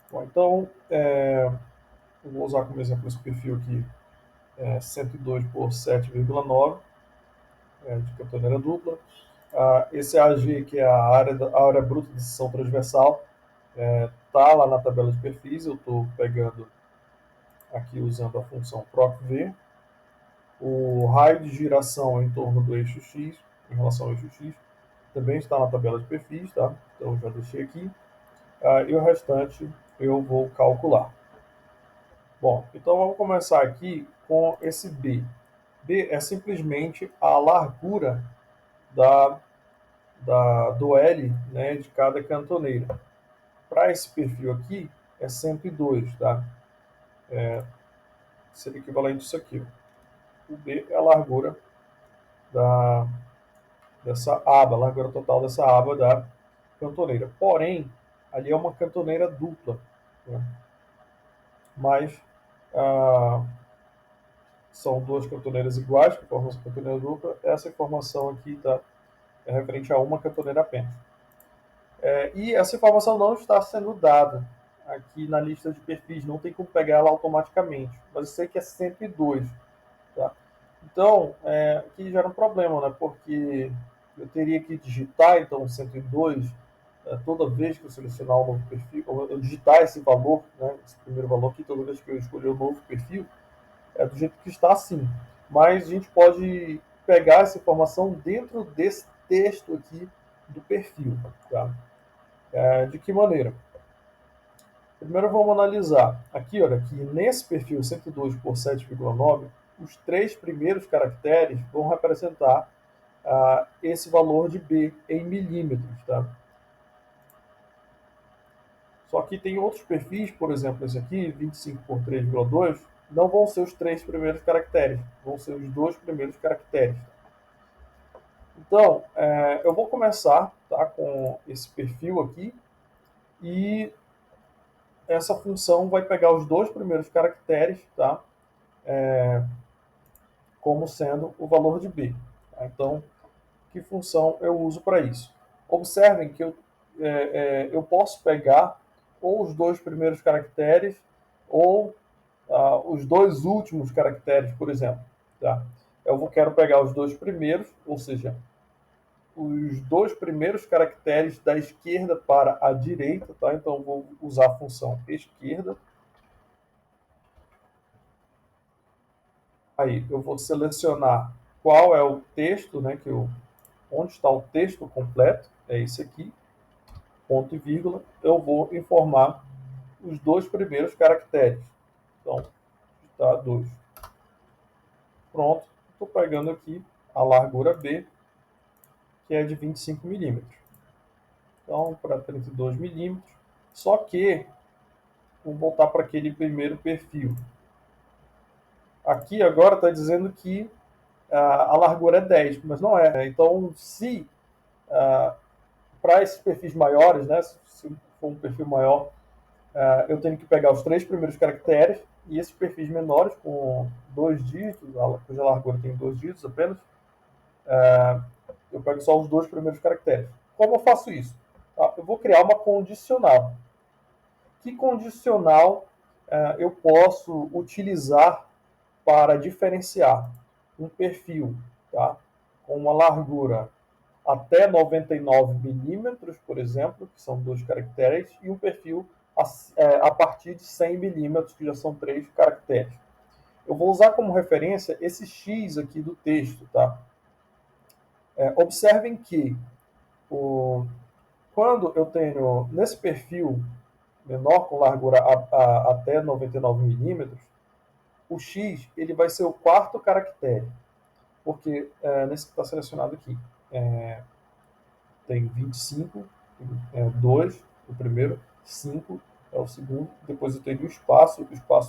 Bom, então, eu vou usar como exemplo esse perfil aqui, 102 por 7,9 de cantoneira dupla. Esse AG, que é a área bruta de seção transversal, está lá na tabela de perfis. Eu estou pegando aqui usando a função procv. O raio de giração em torno do eixo X, em relação ao eixo X, também está na tabela de perfis, tá? Então já deixei aqui. E o restante eu vou calcular. Bom, então vamos começar aqui com esse B. B é simplesmente a largura do L, né, de cada cantoneira. Para esse perfil aqui é 102, tá? Seria equivalente a isso aqui. O B é a largura dessa aba, a largura total dessa aba da cantoneira. Porém, ali é uma cantoneira dupla, né? Mas são duas cantoneiras iguais, que formam essa cantoneira dupla. Essa informação aqui é referente a uma cantoneira apenas. E essa informação não está sendo dada aqui na lista de perfis, não tem como pegar ela automaticamente, mas eu sei que é 102. Tá? Então, aqui gera um problema, né? Porque eu teria que digitar, então, 102 toda vez que eu selecionar um novo perfil, ou eu digitar esse valor, né, esse primeiro valor aqui, toda vez que eu escolher um novo perfil, é do jeito que está assim. Mas a gente pode pegar essa informação dentro desse texto aqui do perfil. Tá? De que maneira? Primeiro vamos analisar. Aqui, olha, que nesse perfil 102 por 7,9, os três primeiros caracteres vão representar esse valor de B em milímetros. Tá? Só que tem outros perfis, por exemplo, esse aqui, 25 por 3,2, não vão ser os três primeiros caracteres, vão ser os dois primeiros caracteres. Então, eu vou começar tá, com esse perfil aqui e essa função vai pegar os dois primeiros caracteres tá, como sendo o valor de B. Tá? Então, que função eu uso para isso? Observem que eu posso pegar ou os dois primeiros caracteres ou os dois últimos caracteres, por exemplo. Tá? Quero pegar os dois primeiros, ou seja, os dois primeiros caracteres da esquerda para a direita, tá? Então vou usar a função esquerda. Aí eu vou selecionar qual é o texto, né? Onde está o texto completo, é esse aqui, ponto e vírgula. Eu vou informar os dois primeiros caracteres. Então, está 2. Pronto, estou pegando aqui a largura B, que é de 25 milímetros. Então, para 32 milímetros. Só que, vamos voltar para aquele primeiro perfil. Aqui agora está dizendo que a largura é 10, mas não é. Então, se para esses perfis maiores, né, se for um perfil maior, eu tenho que pegar os três primeiros caracteres e esses perfis menores, com 2 dígitos, cuja largura tem 2 dígitos apenas, eu pego só os dois primeiros caracteres. Como eu faço isso? Eu vou criar uma condicional. Que condicional eu posso utilizar para diferenciar um perfil tá, com uma largura até 99 milímetros, por exemplo, que são 2 caracteres, e um perfil a partir de 100 milímetros, que já são 3 caracteres. Eu vou usar como referência esse X aqui do texto. Tá? Observem que quando eu tenho nesse perfil menor, com largura até 99 milímetros, o X ele vai ser o quarto caractere, porque nesse que está selecionado aqui tem 25, 2 o primeiro, 5 é o segundo, depois eu teria o espaço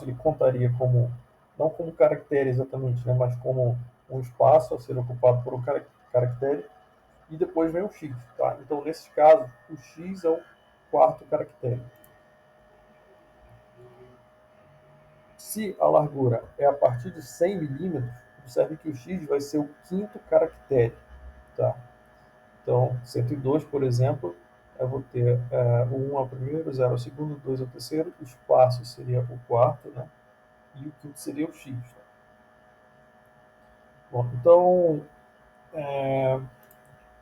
ele contaria como, não como caractere exatamente, né, mas como um espaço a ser ocupado por um caractere, e depois vem o X. Tá? Então, nesse caso, o X é o quarto caractere. Se a largura é a partir de 100 milímetros, observe que o X vai ser o quinto caractere. Tá? Então, 102, por exemplo, eu vou ter o 1 ao primeiro, 0 ao segundo, 2 ao terceiro, o espaço seria o quarto, né? E o quinto seria o X. Bom, então,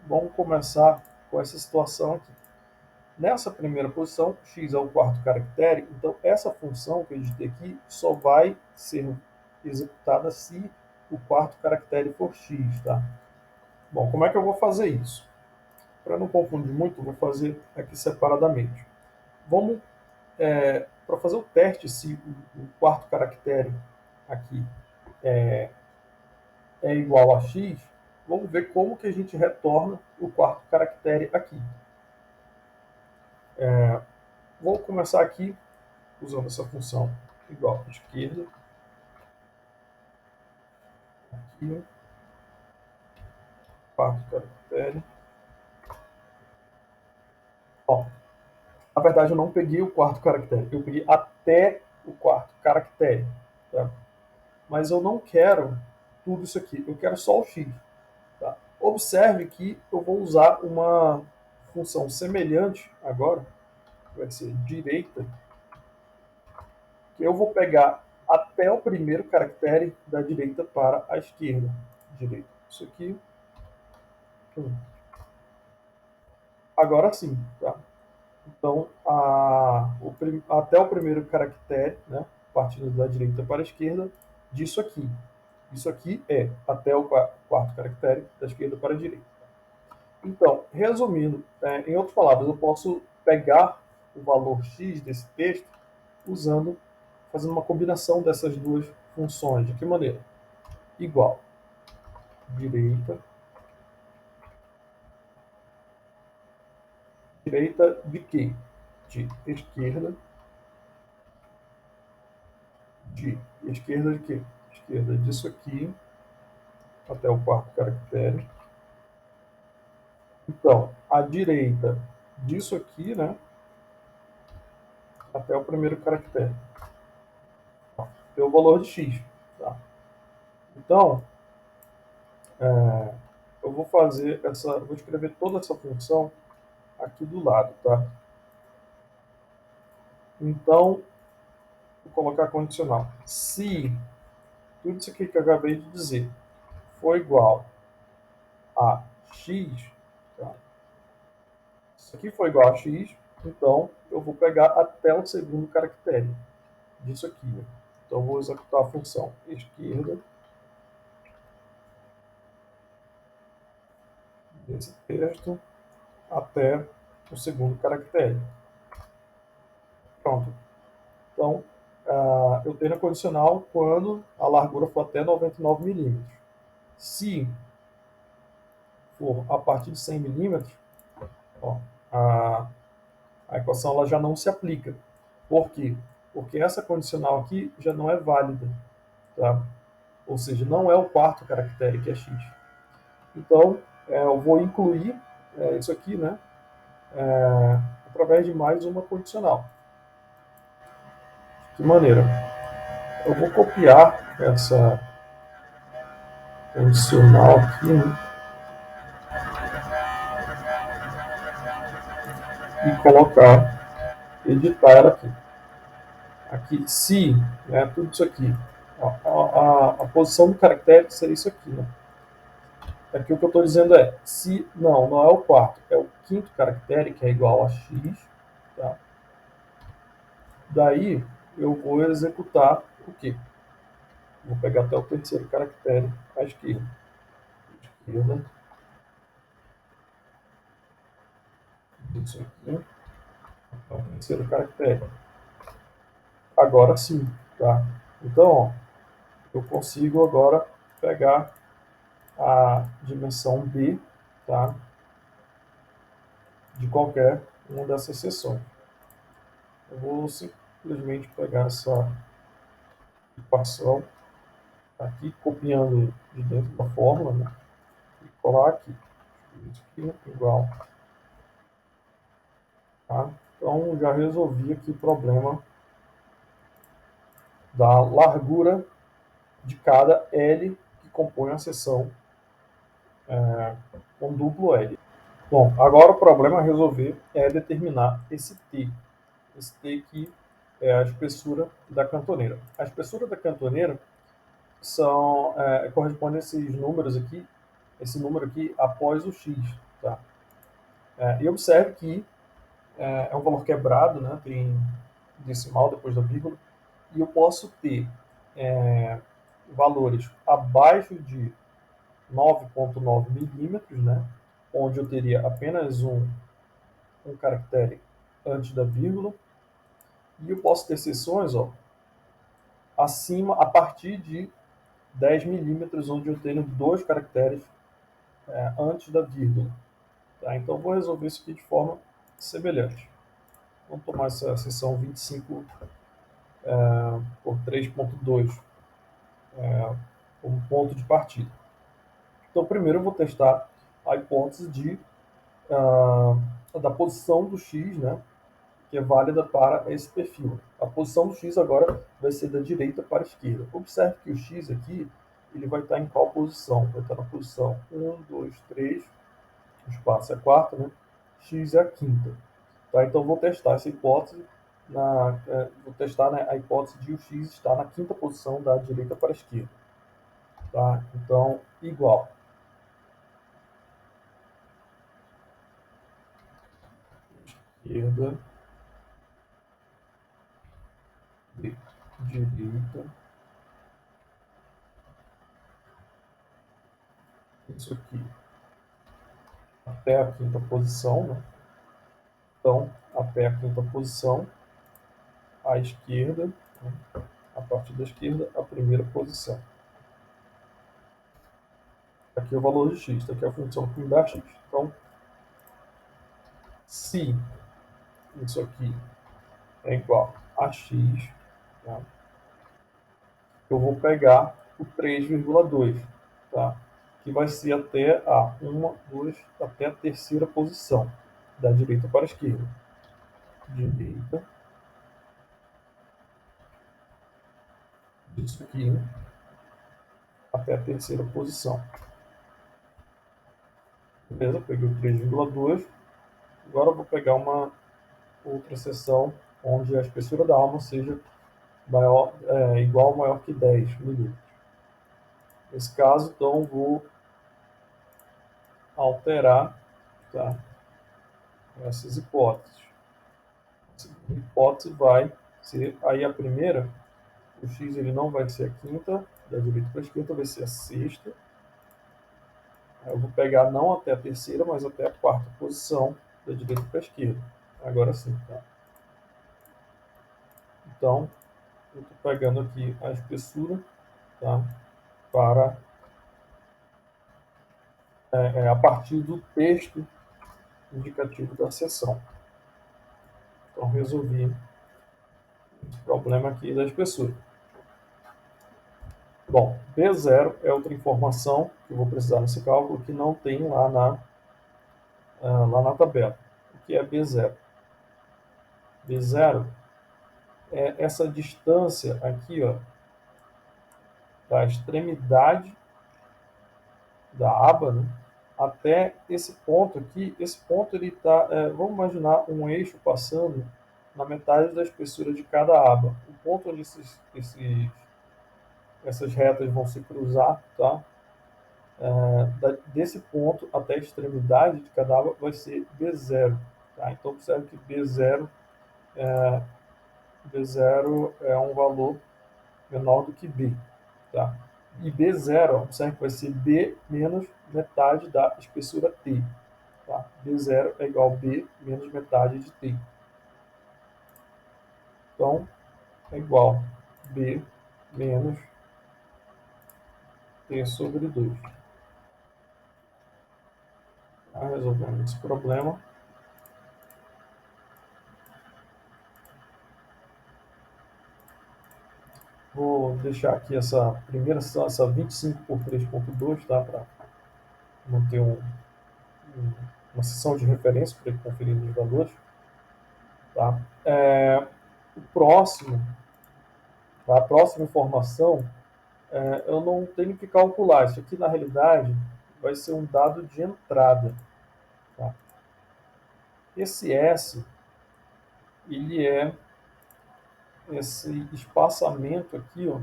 vamos começar com essa situação aqui. Nessa primeira posição, x é o quarto caractere, então essa função que a gente tem aqui só vai ser executada se o quarto caractere for x. Tá? Bom, como é que eu vou fazer isso? Para não confundir muito, vou fazer aqui separadamente. Vamos, para fazer o teste se o quarto caractere aqui é igual a x, vamos ver como que a gente retorna o quarto caractere aqui. Vou começar aqui usando essa função igual à esquerda, aqui, quarto caractere. Ó, na verdade, eu não peguei o quarto caractere, eu peguei até o quarto caractere. Tá? Mas eu não quero tudo isso aqui, eu quero só o x. Tá? Observe que eu vou usar uma função semelhante agora, que vai ser direita, que eu vou pegar até o primeiro caractere da direita para a esquerda. Direita. Isso aqui. Agora sim, tá? Então, até o primeiro caractere, né, partindo da direita para a esquerda, disso aqui. Isso aqui é até o quarto caractere da esquerda para a direita. Então, resumindo, em outras palavras, eu posso pegar o valor x desse texto fazendo uma combinação dessas duas funções. De que maneira? Igual direita, direita de quê? De esquerda, de esquerda de quê? Esquerda disso aqui até o quarto caractere. Então, a direita disso aqui, né, até o primeiro caractere. Tem o valor de x. Tá? Então, eu vou escrever toda essa função aqui do lado, tá? Então, vou colocar condicional. Se tudo isso aqui que eu acabei de dizer for igual a x, tá? Isso aqui for igual a x, então eu vou pegar até o segundo caractere disso aqui. Né? Então, eu vou executar a função esquerda desse texto até o segundo caractere. Pronto. Então, eu tenho a condicional quando a largura for até 99 milímetros. Se for a partir de 100 milímetros, a equação ela já não se aplica. Por quê? Porque essa condicional aqui já não é válida. Tá? Ou seja, não é o quarto caractere que é x. Então, eu vou incluir isso aqui, né, através de mais uma condicional. De que maneira? Eu vou copiar essa condicional aqui, né, e colocar, editar ela aqui. Aqui, se, né, tudo isso aqui, a posição do caractere seria isso aqui, né? Aqui o que eu estou dizendo é, se não é o quarto, é o quinto caractere, que é igual a x, tá? Daí eu vou executar o quê? Vou pegar até o terceiro caractere à esquerda. Esquerda. Isso aqui. É o terceiro caractere. Agora sim, tá? Então, ó, eu consigo agora pegar a dimensão B, tá? De qualquer uma dessas seções. Eu vou simplesmente pegar essa equação aqui, copiando de dentro da fórmula, né? E colar aqui. Isso aqui é igual. Tá? Então, já resolvi aqui o problema da largura de cada L que compõe a seção com duplo L. Bom, agora o problema a resolver é determinar esse T. Esse T que é a espessura da cantoneira. A espessura da cantoneira corresponde a esses números aqui, esse número aqui após o x. Tá? E observe que é um valor quebrado, né? Tem decimal depois da vírgula, e eu posso ter valores abaixo de 9,9 milímetros, né? Onde eu teria apenas um caractere antes da vírgula, e eu posso ter seções acima, a partir de 10 milímetros, onde eu tenho dois caracteres antes da vírgula. Tá? Então, vou resolver isso aqui de forma semelhante. Vamos tomar essa seção 25 por 3,2 como ponto de partida. Então, primeiro eu vou testar a hipótese da posição do x, né, que é válida para esse perfil. A posição do x agora vai ser da direita para a esquerda. Observe que o x aqui ele vai estar em qual posição? Vai estar na posição 1, 2, 3, o espaço é a quarta, né? X é a quinta. Tá? Então, vou testar essa hipótese vou testar, né, a hipótese de o x estar na quinta posição da direita para a esquerda. Tá? Então, igual. Esquerda, direita, isso aqui até a quinta posição, né? Então, até a quinta posição, à esquerda, né? A partir da esquerda, a primeira posição. Aqui é o valor de x, aqui é a função que me dá x. Então, se isso aqui é igual a x, tá? Eu vou pegar o 3,2, tá? Que vai ser até a 1, 2, até a terceira posição, da direita para a esquerda. Direita, isso aqui, até a terceira posição. Beleza? Peguei o 3,2. Agora eu vou pegar uma outra seção onde a espessura da alma seja maior, igual ou maior que 10 milímetros. Nesse caso, então, vou alterar, tá, essas hipóteses. Essa hipótese vai ser, aí a primeira, o x ele não vai ser a quinta, da direita para a esquerda, vai ser a sexta. Aí eu vou pegar não até a terceira, mas até a quarta posição, da direita para a esquerda. Agora sim, tá? Então, eu estou pegando aqui a espessura, tá, para a partir do texto indicativo da seção. Então, resolvi o problema aqui da espessura. Bom, B0 é outra informação que eu vou precisar nesse cálculo que não tem lá na tabela. O que é B0? B0 é essa distância aqui, ó, da extremidade da aba, né, até esse ponto aqui. Esse ponto ele está, vamos imaginar um eixo passando na metade da espessura de cada aba. O ponto onde essas retas vão se cruzar, tá? Desse ponto até a extremidade de cada aba vai ser B0. Tá? Então, observe que B0 é um valor menor do que B. Tá? E B0, observe que vai ser B menos metade da espessura T. Tá? B0 é igual a B menos metade de T. Então, é igual a B menos T sobre 2. Tá? Resolvendo esse problema. Vou deixar aqui essa primeira seção, essa 25 por 3.2, tá? Para manter uma seção de referência para ele conferir os valores. Tá? O próximo, a próxima informação, eu não tenho que calcular. Isso aqui, na realidade, vai ser um dado de entrada. Tá? Esse S, ele é esse espaçamento aqui, ó,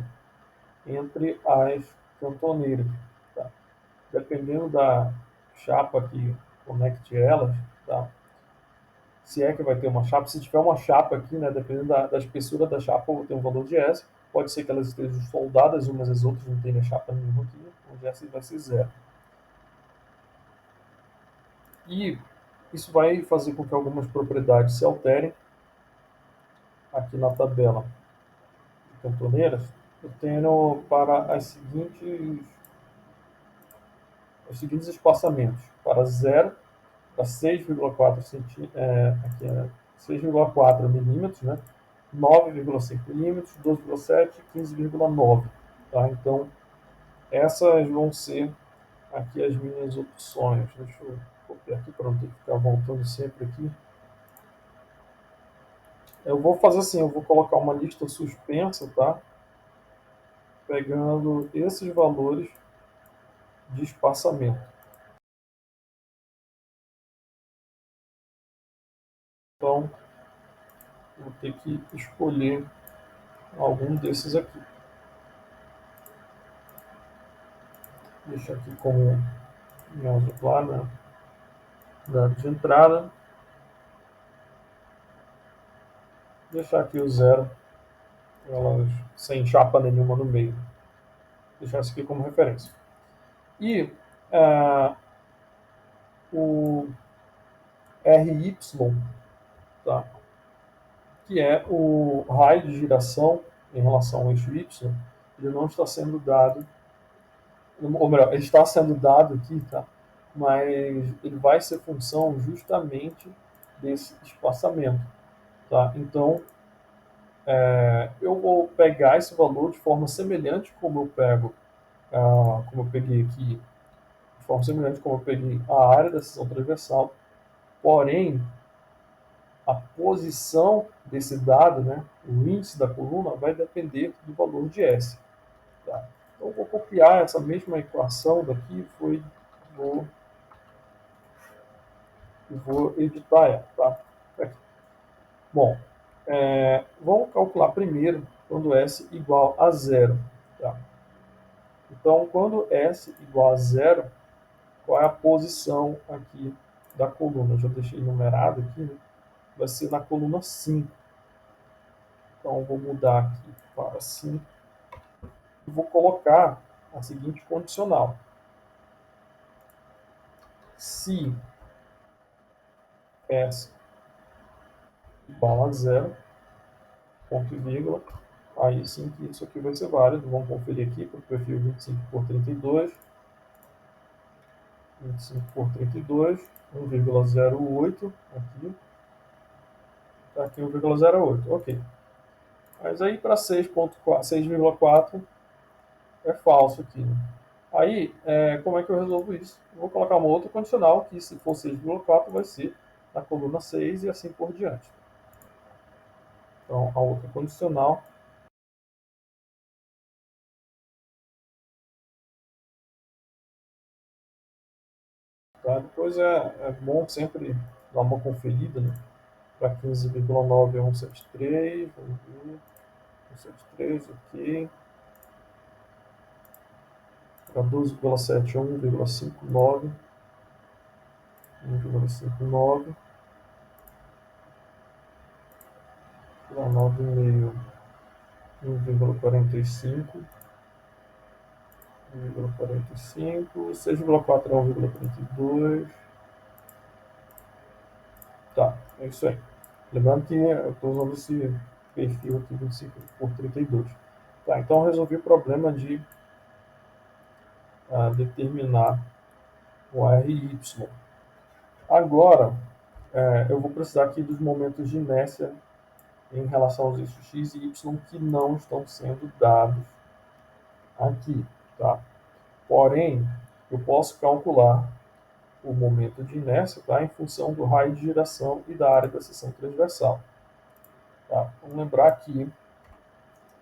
entre as cantoneiras. Tá? Dependendo da chapa que conecte elas, tá? Se é que vai ter uma chapa, se tiver uma chapa aqui, né, dependendo da espessura da chapa, eu vou ter um valor de S. Pode ser que elas estejam soldadas umas às outras, não tenha chapa nenhuma aqui, o S vai ser 0. E isso vai fazer com que algumas propriedades se alterem. Aqui na tabela de cantoneiras, eu tenho para os seguintes espaçamentos: para 0, para 6,4 milímetros, né? 9,5 milímetros, 12,7, 15,9. Tá? Então, essas vão ser aqui as minhas opções. Deixa eu copiar aqui para não ter que ficar voltando sempre aqui. Eu vou fazer assim, eu vou colocar uma lista suspensa, tá? Pegando esses valores de espaçamento. Então, vou ter que escolher algum desses aqui. Deixar aqui como mouse plana, dado de entrada. Deixar aqui o zero, elas sem chapa nenhuma no meio. Deixar isso aqui como referência. E o RY, tá? Que é o raio de giração em relação ao eixo Y, ele não está sendo dado, ou melhor, ele está sendo dado aqui, tá? Mas ele vai ser função justamente desse espaçamento, tá? Então, eu vou pegar esse valor de forma semelhante como eu pego, como eu peguei aqui, de forma semelhante como eu peguei a área da seção transversal, porém, a posição desse dado, né, o índice da coluna, vai depender do valor de S. Tá? Então, eu vou copiar essa mesma equação daqui vou editar ela. Tá? Aqui. Bom, vamos calcular primeiro quando S igual a zero. Tá? Então, quando S igual a zero, qual é a posição aqui da coluna? Eu já deixei numerado aqui, né? Vai ser na coluna 5. Então, vou mudar aqui para 5 e vou colocar a seguinte condicional. Se S igual a zero, ponto e vírgula, aí sim que isso aqui vai ser válido. Vamos conferir aqui para o perfil 25 por 32. 25 por 32, 1,08 aqui. Está aqui 1,08, ok. Mas aí para 6,4 é falso aqui. Né? Aí, como é que eu resolvo isso? Eu vou colocar uma outra condicional, que se for 6,4 vai ser na coluna 6 e assim por diante. Então, a outra condicional. Tá? Depois é bom sempre dar uma conferida, né? Para 15,9 é 173, vamos ver. 173, ok. Para 12,7 é 1,59. 1,59. Para 9,5, 1,45. 1,45. 6,4 é 1,32. Tá, é isso aí. Lembrando que eu estou usando esse perfil aqui 25 por 32. Tá, então eu resolvi o problema de determinar o RY. Agora, eu vou precisar aqui dos momentos de inércia em relação aos eixos x e y que não estão sendo dados aqui. Tá? Porém, eu posso calcular o momento de inércia, tá, em função do raio de giração e da área da seção transversal. Tá? Vamos lembrar que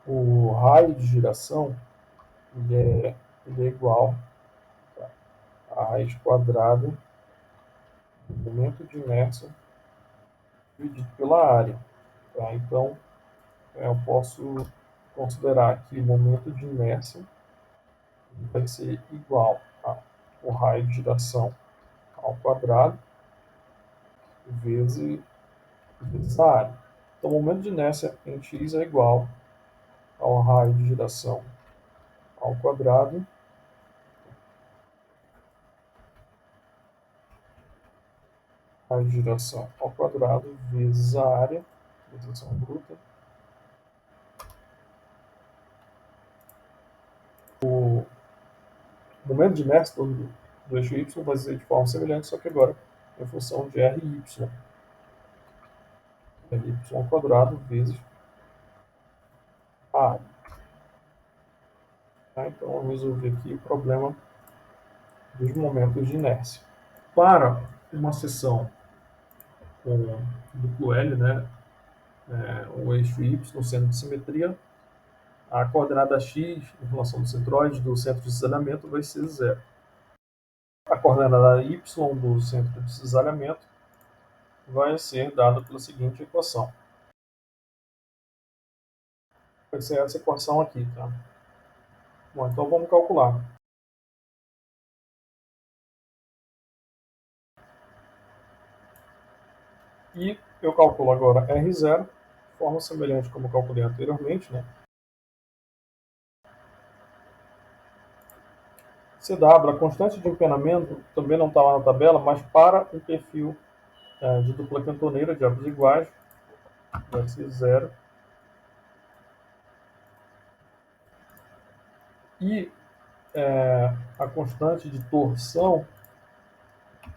o raio de giração ele é igual, tá, a raiz quadrada do momento de inércia dividido pela área. Tá? Então, eu posso considerar que o momento de inércia vai ser igual ao raio de giração ao quadrado vezes a área. Então, o momento de inércia em x é igual ao raio de giração ao quadrado raio de giração ao quadrado vezes a área, giração bruta. O momento de inércia do eixo y vai ser de forma semelhante, só que agora em função de ry. Ry ao quadrado vezes a área. Tá? Então, eu resolvi aqui o problema dos momentos de inércia. Para uma seção com duplo L, né, o eixo Y sendo de simetria, a coordenada x em relação ao centroide do centro de cisalhamento vai ser zero. A coordenada y do centro de cisalhamento vai ser dada pela seguinte equação. Vai ser essa equação aqui, tá? Bom, então vamos calcular. E eu calculo agora R0, de forma semelhante como eu calculei anteriormente, né? CW, a constante de empenamento, também não está lá na tabela, mas para um perfil de dupla cantoneira de árvores iguais, vai ser 0. E a constante de torção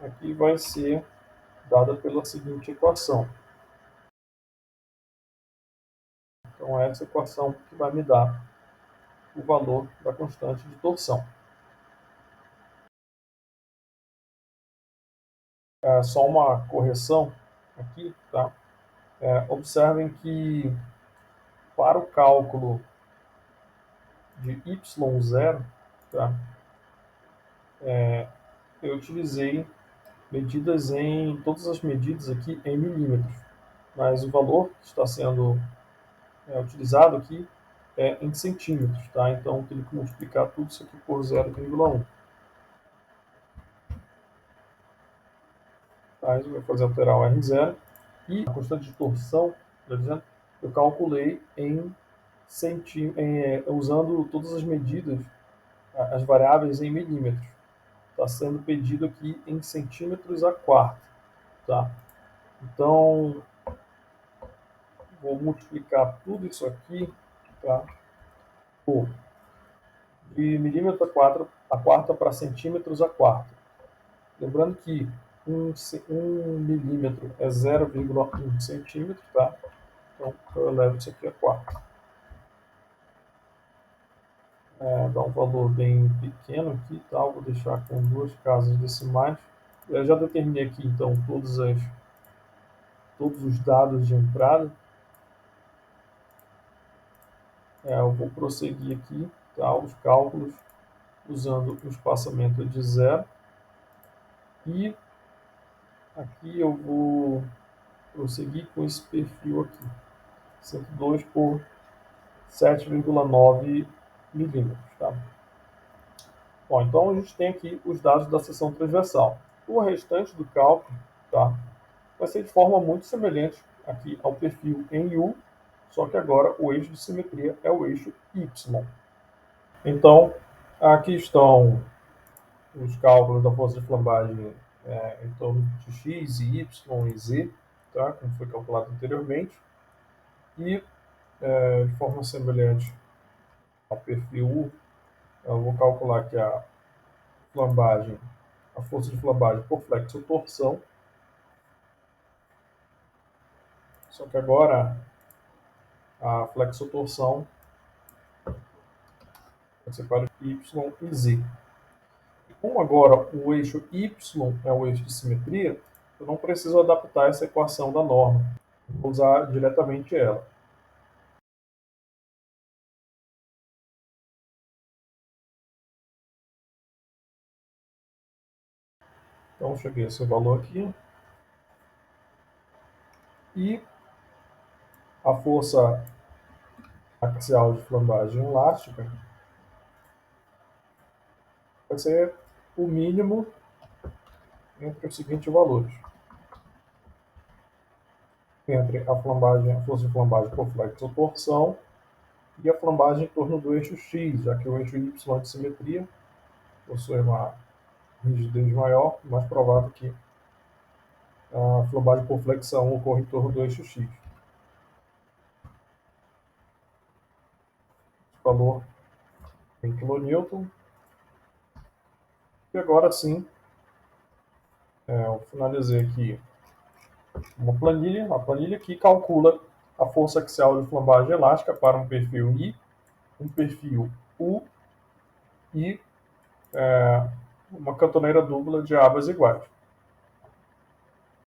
aqui vai ser dada pela seguinte equação. Então, é essa equação que vai me dar o valor da constante de torção. Só uma correção aqui, tá? Observem que para o cálculo de y0, tá? Eu utilizei medidas todas as medidas aqui em milímetros, mas o valor que está sendo utilizado aqui é em centímetros, tá? Então, eu tenho que multiplicar tudo isso aqui por 0,1. Tá? Isso vai fazer alterar o R0. E a constante de torção, eu calculei usando todas as medidas, as variáveis em milímetros. Está sendo pedido aqui em centímetros a quarto. Tá? Então, vou multiplicar tudo isso aqui, tá? Por de milímetro a quarta para centímetros a quarta. Lembrando que um milímetro é 0,1 centímetro, tá? Então, eu levo isso aqui a quarta. Dá um valor bem pequeno aqui, tá? Vou deixar com 2 casas decimais. Eu já determinei aqui, então, todos os dados de entrada. Eu vou prosseguir aqui, tá? Os cálculos usando o espaçamento de 0. E aqui eu vou prosseguir com esse perfil aqui. 102 por 7,9 milímetros, tá? Bom, então a gente tem aqui os dados da seção transversal. O restante do cálculo, tá, vai ser de forma muito semelhante aqui ao perfil em U, só que agora o eixo de simetria é o eixo Y. Então, aqui estão os cálculos da força de flambagem em torno de X, Y e Z, tá, como foi calculado anteriormente. E, de forma semelhante ao perfil U, eu vou calcular aqui a força de flambagem por flexotorção. Só que agora a flexotorção vai ser para Y e Z. E como agora o eixo Y é o eixo de simetria, eu não preciso adaptar essa equação da norma. Vou usar diretamente ela. Então, cheguei a esse valor aqui. E a força axial de flambagem elástica vai ser o mínimo entre os seguintes valores. Entre a força de flambagem por flexotorção e a flambagem em torno do eixo X, já que o eixo Y de simetria possui uma rigidez maior, mais provável que a flambagem por flexão ocorra em torno do eixo X. Valor em kN. E agora sim, eu finalizei aqui uma planilha que calcula a força axial de flambagem elástica para um perfil I, um perfil U e uma cantoneira dupla de abas iguais.